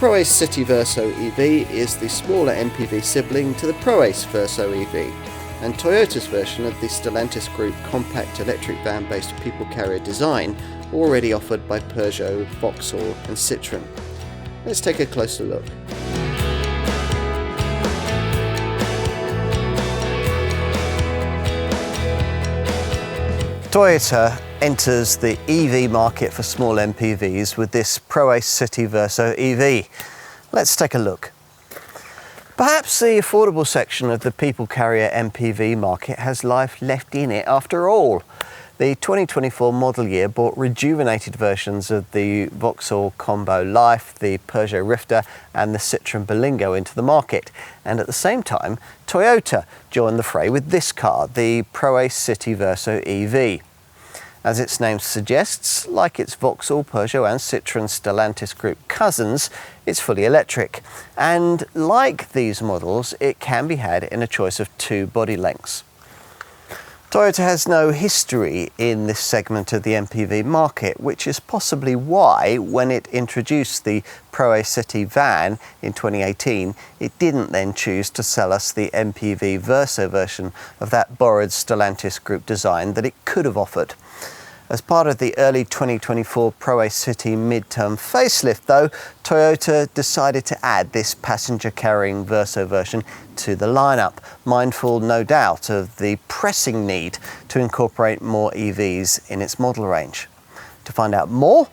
Proace City Verso EV is the smaller MPV sibling to the Proace Verso EV, and Toyota's version of the Stellantis Group compact electric van-based people carrier design, already offered by Peugeot, Vauxhall and Citroën. Let's take a closer look. Toyota enters the EV market for small MPVs with this Proace City Verso EV. Let's take a look. Perhaps the affordable section of the people carrier MPV market has life left in it after all. The 2024 model year brought rejuvenated versions of the Vauxhall Combo Life, the Peugeot Rifter and the Citroën Berlingo into the market. And at the same time, Toyota joined the fray with this car, the Proace City Verso EV. As its name suggests, like its Vauxhall, Peugeot and Citroën Stellantis Group cousins, it's fully electric. And like these models, it can be had in a choice of two body lengths. Toyota has no history in this segment of the MPV market, which is possibly why, when it introduced the Proace City van in 2018, it didn't then choose to sell us the MPV Verso version of that borrowed Stellantis Group design that it could have offered. As part of the early 2024 Proace City midterm facelift, though, Toyota decided to add this passenger-carrying Verso version to the lineup, mindful, no doubt, of the pressing need to incorporate more EVs in its model range. To find out more,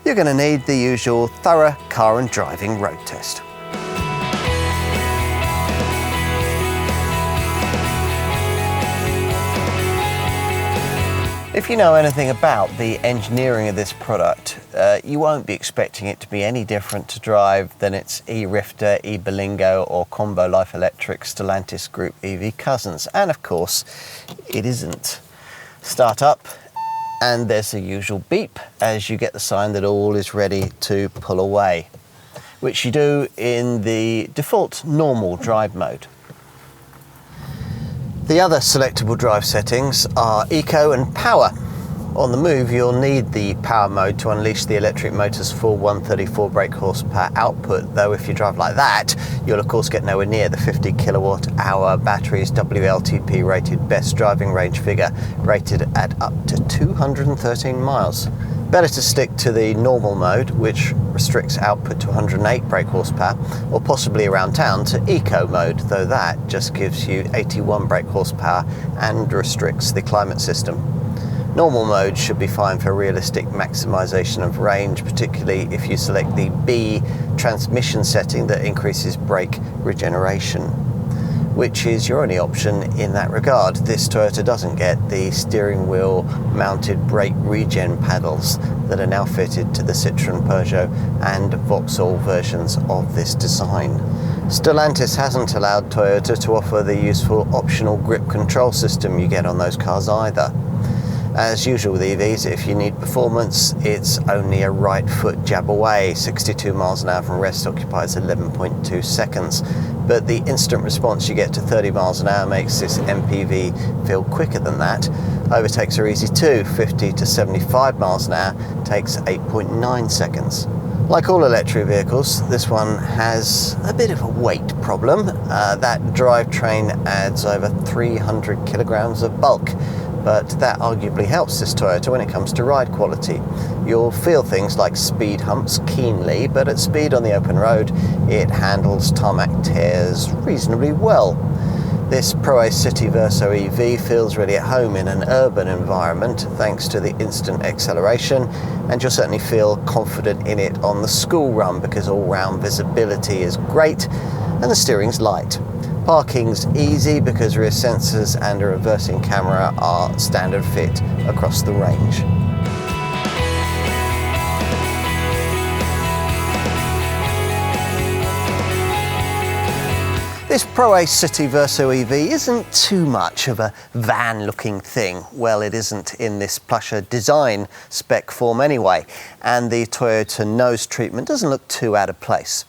you're going to need the usual thorough car and driving road test. If you know anything about the engineering of this product, you won't be expecting it to be any different to drive than its E-Rifter, E-Berlingo or Combo Life Electric Stellantis Group EV cousins. And of course, it isn't. Start up and there's the usual beep as you get the sign that all is ready to pull away, which you do in the default normal drive mode. The other selectable drive settings are Eco and Power. On the move, you'll need the Power mode to unleash the electric motor's full 134 brake horsepower output, though if you drive like that, you'll of course get nowhere near the 50 kilowatt hour battery's WLTP rated best driving range figure, rated at up to 213 miles. Better to stick to the normal mode, which restricts output to 108 brake horsepower, or possibly around town to Eco mode, though that just gives you 81 brake horsepower and restricts the climate system. Normal mode should be fine for realistic maximisation of range, particularly if you select the B transmission setting that increases brake regeneration, which is your only option in that regard. This Toyota doesn't get the steering wheel mounted brake regen paddles that are now fitted to the Citroën, Peugeot and Vauxhall versions of this design. Stellantis hasn't allowed Toyota to offer the useful optional grip control system you get on those cars either. As usual with EVs, if you need performance, it's only a right foot jab away. 62 miles an hour from rest occupies 11.2 seconds. But the instant response you get to 30 miles an hour makes this MPV feel quicker than that. Overtakes are easy too. 50 to 75 miles an hour takes 8.9 seconds. Like all electric vehicles, this one has a bit of a weight problem. That drivetrain adds over 300 kilograms of bulk. But that arguably helps this Toyota when it comes to ride quality. You'll feel things like speed humps keenly, but at speed on the open road, it handles tarmac tears reasonably well. This Proace City Verso EV feels really at home in an urban environment thanks to the instant acceleration, and you'll certainly feel confident in it on the school run because all-round visibility is great and the steering's light. Parking's easy because rear sensors and a reversing camera are standard fit across the range. This Proace City Verso EV isn't too much of a van-looking thing. Well, it isn't in this plusher design spec form anyway, and the Toyota nose treatment doesn't look too out of place.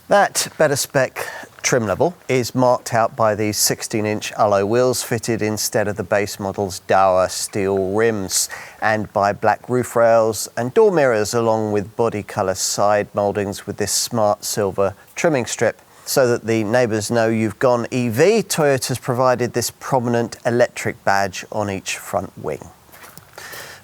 That better spec trim level is marked out by these 16-inch alloy wheels fitted instead of the base model's dour steel rims, and by black roof rails and door mirrors, along with body colour side mouldings with this smart silver trimming strip. So that the neighbours know you've gone EV, Toyota's provided this prominent electric badge on each front wing.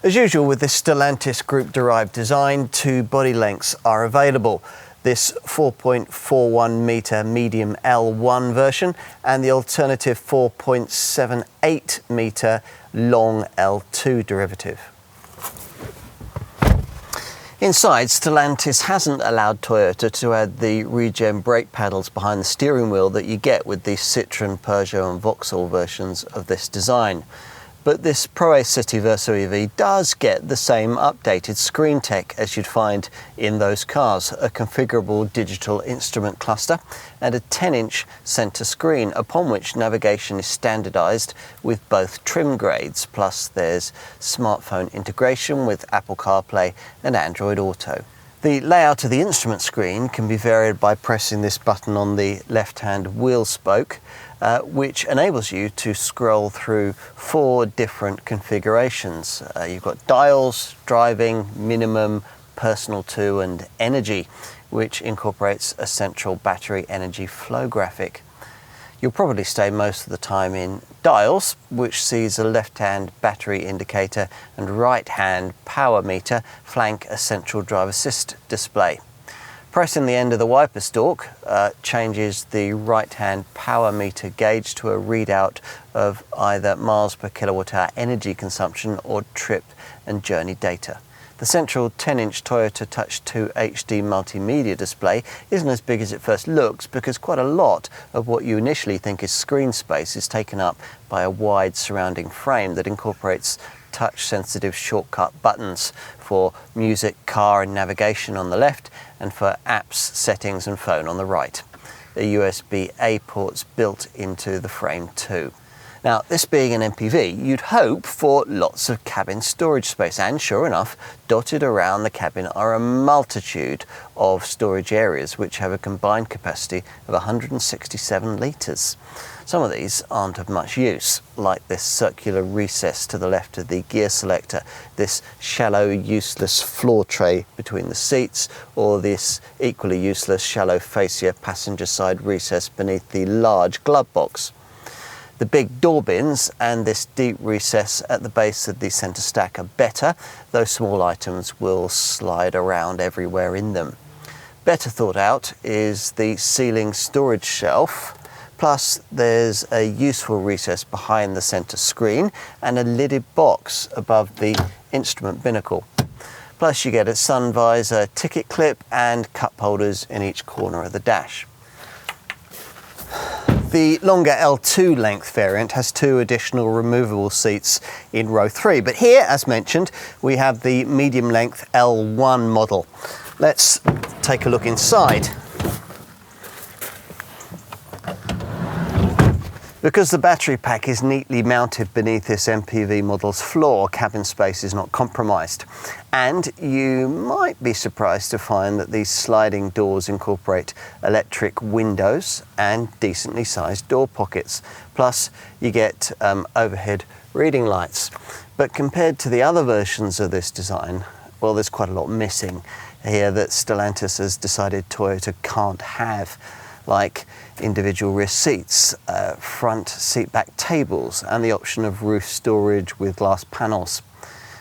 As usual with this Stellantis group-derived design, 2 body lengths are available. This 4.41 metre medium L1 version and the alternative 4.78 metre long L2 derivative. Inside, Stellantis hasn't allowed Toyota to add the regen brake paddles behind the steering wheel that you get with the Citroën, Peugeot and Vauxhall versions of this design. But this Proace Verso EV does get the same updated screen tech as you'd find in those cars, a configurable digital instrument cluster and a 10-inch centre screen upon which navigation is standardised with both trim grades, plus there's smartphone integration with Apple CarPlay and Android Auto. The layout of the instrument screen can be varied by pressing this button on the left-hand wheel spoke, which enables you to scroll through 4 different configurations. You've got dials, driving, minimum, personal 2 and energy, which incorporates a central battery energy flow graphic. You'll probably stay most of the time in dials, which sees a left-hand battery indicator and right-hand power meter flank a central drive assist display. Pressing the end of the wiper stalk changes the right-hand power meter gauge to a readout of either miles per kilowatt hour energy consumption or trip and journey data. The central 10-inch Toyota Touch 2 HD multimedia display isn't as big as it first looks because quite a lot of what you initially think is screen space is taken up by a wide surrounding frame that incorporates touch-sensitive shortcut buttons for music, car and navigation on the left, and for apps, settings and phone on the right. The USB-A port's built into the frame too. Now, this being an MPV, you'd hope for lots of cabin storage space, and sure enough, dotted around the cabin are a multitude of storage areas which have a combined capacity of 167 litres. Some of these aren't of much use, like this circular recess to the left of the gear selector, this shallow, useless floor tray between the seats, or this equally useless shallow fascia passenger side recess beneath the large glove box. The big door bins and this deep recess at the base of the centre stack are better, though small items will slide around everywhere in them. Better thought out is the ceiling storage shelf, plus there's a useful recess behind the centre screen and a lidded box above the instrument binnacle. Plus you get a sun visor, ticket clip and cup holders in each corner of the dash. The longer L2 length variant has 2 additional removable seats in row 3, but here, as mentioned, we have the medium length L1 model. Let's take a look inside. Because the battery pack is neatly mounted beneath this MPV model's floor, cabin space is not compromised. And you might be surprised to find that these sliding doors incorporate electric windows and decently sized door pockets. Plus, you get overhead reading lights. But compared to the other versions of this design, well, there's quite a lot missing here that Stellantis has decided Toyota can't have, like individual rear seats, front seat back tables, and the option of roof storage with glass panels.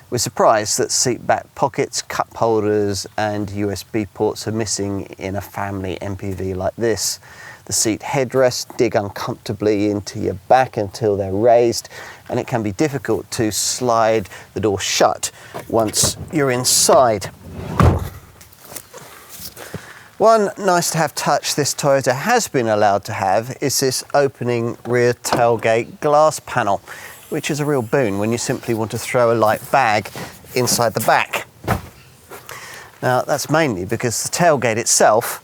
We're surprised that seat back pockets, cup holders and USB ports are missing in a family MPV like this. The seat headrests dig uncomfortably into your back until they're raised, and it can be difficult to slide the door shut once you're inside. One nice to have touch this Toyota has been allowed to have is this opening rear tailgate glass panel, which is a real boon when you simply want to throw a light bag inside the back. Now that's mainly because the tailgate itself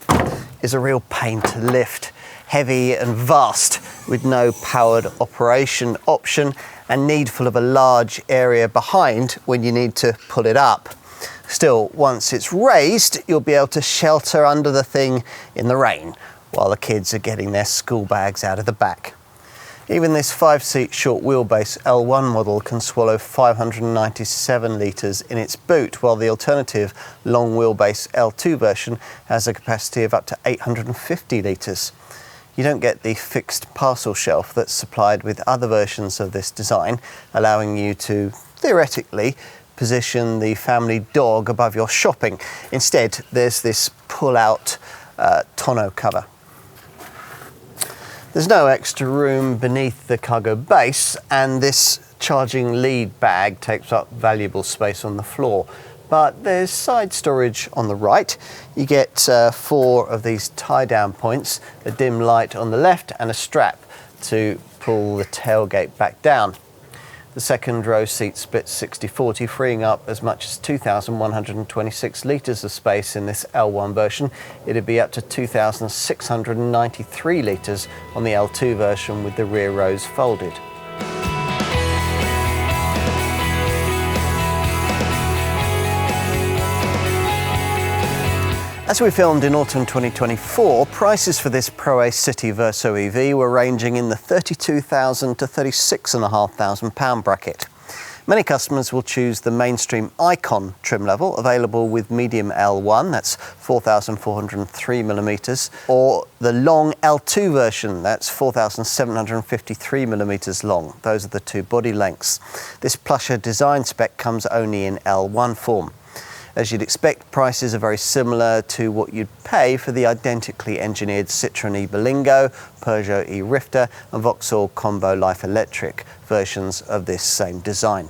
is a real pain to lift, heavy and vast with no powered operation option and needful of a large area behind when you need to pull it up. Still, once it's raised, you'll be able to shelter under the thing in the rain, while the kids are getting their school bags out of the back. Even this 5-seat short wheelbase L1 model can swallow 597 litres in its boot, while the alternative long wheelbase L2 version has a capacity of up to 850 litres. You don't get the fixed parcel shelf that's supplied with other versions of this design, allowing you to, theoretically, position the family dog above your shopping. Instead, there's this pull-out tonneau cover. There's no extra room beneath the cargo base, and this charging lead bag takes up valuable space on the floor. But there's side storage on the right. You get 4 of these tie-down points, a dim light on the left and a strap to pull the tailgate back down. The second row seat splits 60-40, freeing up as much as 2,126 litres of space in this L1 version. It'd be up to 2,693 litres on the L2 version with the rear rows folded. As we filmed in autumn 2024, prices for this Proace Verso EV were ranging in the £32,000 to £36,500 bracket. Many customers will choose the mainstream Icon trim level, available with medium L1, that's 4,403mm, or the long L2 version, that's 4,753mm long. Those are the 2 body lengths. This plusher design spec comes only in L1 form. As you'd expect, prices are very similar to what you'd pay for the identically engineered Citroën e-Berlingo, Peugeot e-Rifter and Vauxhall Combo Life Electric versions of this same design.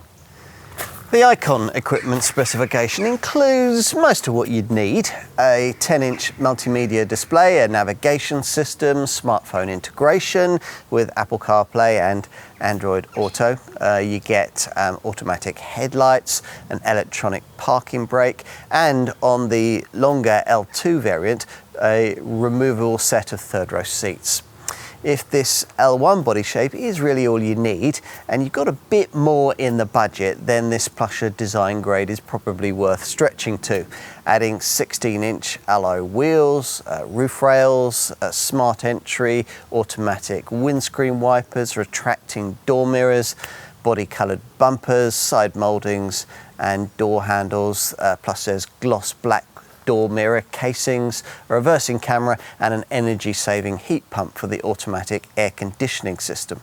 The Icon equipment specification includes most of what you'd need: a 10-inch multimedia display, a navigation system, smartphone integration with Apple CarPlay and Android Auto. You get automatic headlights, an electronic parking brake, and on the longer L2 variant, a removable set of third-row seats. If this L1 body shape is really all you need, and you've got a bit more in the budget, then this plusher design grade is probably worth stretching to. Adding 16-inch alloy wheels, roof rails, smart entry, automatic windscreen wipers, retracting door mirrors, body-coloured bumpers, side mouldings and door handles, plus there's gloss black door mirror casings, a reversing camera and an energy-saving heat pump for the automatic air conditioning system.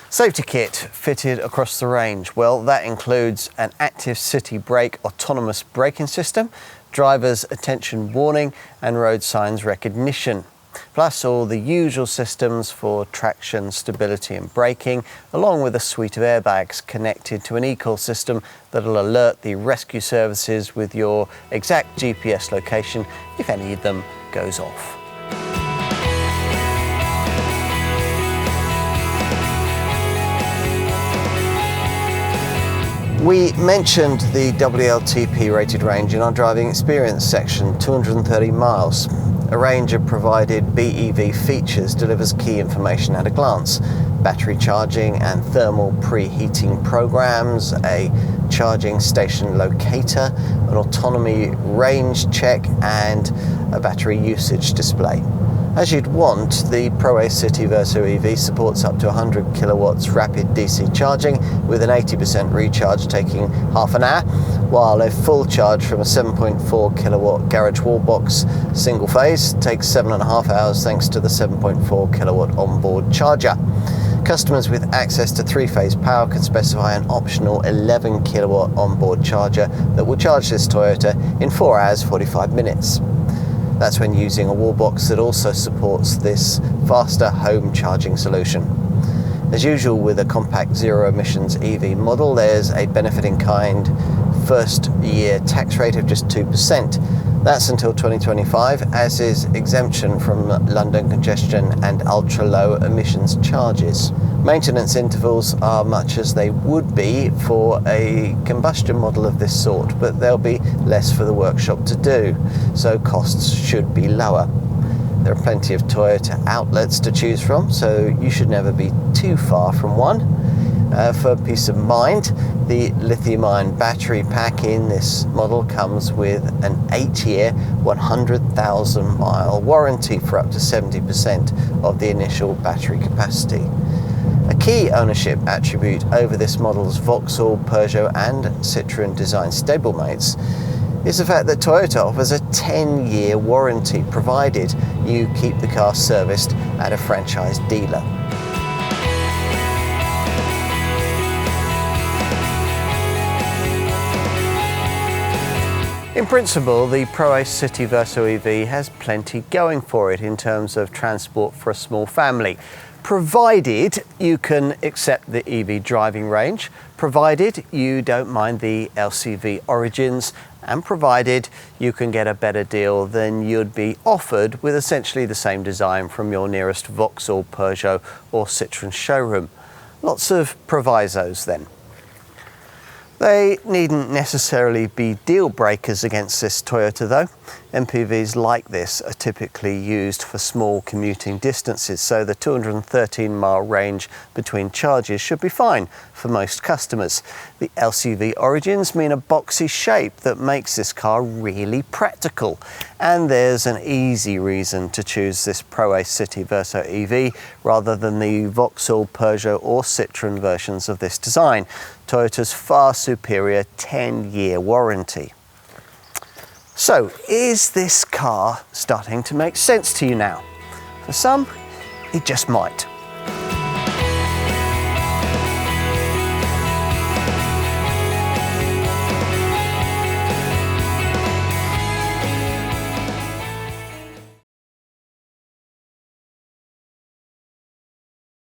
Safety kit fitted across the range. Well, that includes an active city brake autonomous braking system, driver's attention warning and road signs recognition, plus all the usual systems for traction, stability and braking, along with a suite of airbags connected to an eCall system that'll alert the rescue services with your exact GPS location if any of them goes off. We mentioned the WLTP rated range in our driving experience section, 230 miles. A range of provided BEV features delivers key information at a glance: battery charging and thermal preheating programs, a charging station locator, an autonomy range check and a battery usage display. As you'd want, the Proace Verso EV supports up to 100 kilowatts rapid DC charging with an 80% recharge taking half an hour, while a full charge from a 7.4 kilowatt garage wall box single phase takes 7.5 hours thanks to the 7.4 kilowatt onboard charger. Customers with access to 3-phase power can specify an optional 11 kilowatt onboard charger that will charge this Toyota in 4 hours 45 minutes. That's when using a wall box that also supports this faster home charging solution. As usual with a compact zero emissions EV model, there's a benefit in kind first year tax rate of just 2%. That's until 2025, as is exemption from London congestion and ultra low emissions charges. Maintenance intervals are much as they would be for a combustion model of this sort, but there'll be less for the workshop to do, so costs should be lower. There are plenty of Toyota outlets to choose from, so you should never be too far from one. For peace of mind, the lithium-ion battery pack in this model comes with an 8-year, 100,000 mile warranty for up to 70% of the initial battery capacity. A key ownership attribute over this model's Vauxhall, Peugeot and Citroën design stablemates is the fact that Toyota offers a 10-year warranty provided you keep the car serviced at a franchise dealer. In principle, the Proace Verso EV has plenty going for it in terms of transport for a small family, provided you can accept the EV driving range, provided you don't mind the LCV origins, and provided you can get a better deal than you'd be offered with essentially the same design from your nearest Vauxhall, Peugeot or Citroën showroom. Lots of provisos then. They needn't necessarily be deal breakers against this Toyota though. MPVs like this are typically used for small commuting distances, so the 213-mile range between charges should be fine for most customers. The LCV origins mean a boxy shape that makes this car really practical, and there's an easy reason to choose this Proace Verso EV rather than the Vauxhall, Peugeot or Citroën versions of this design. Toyota's far superior 10-year warranty. So, is this car starting to make sense to you now? For some, it just might.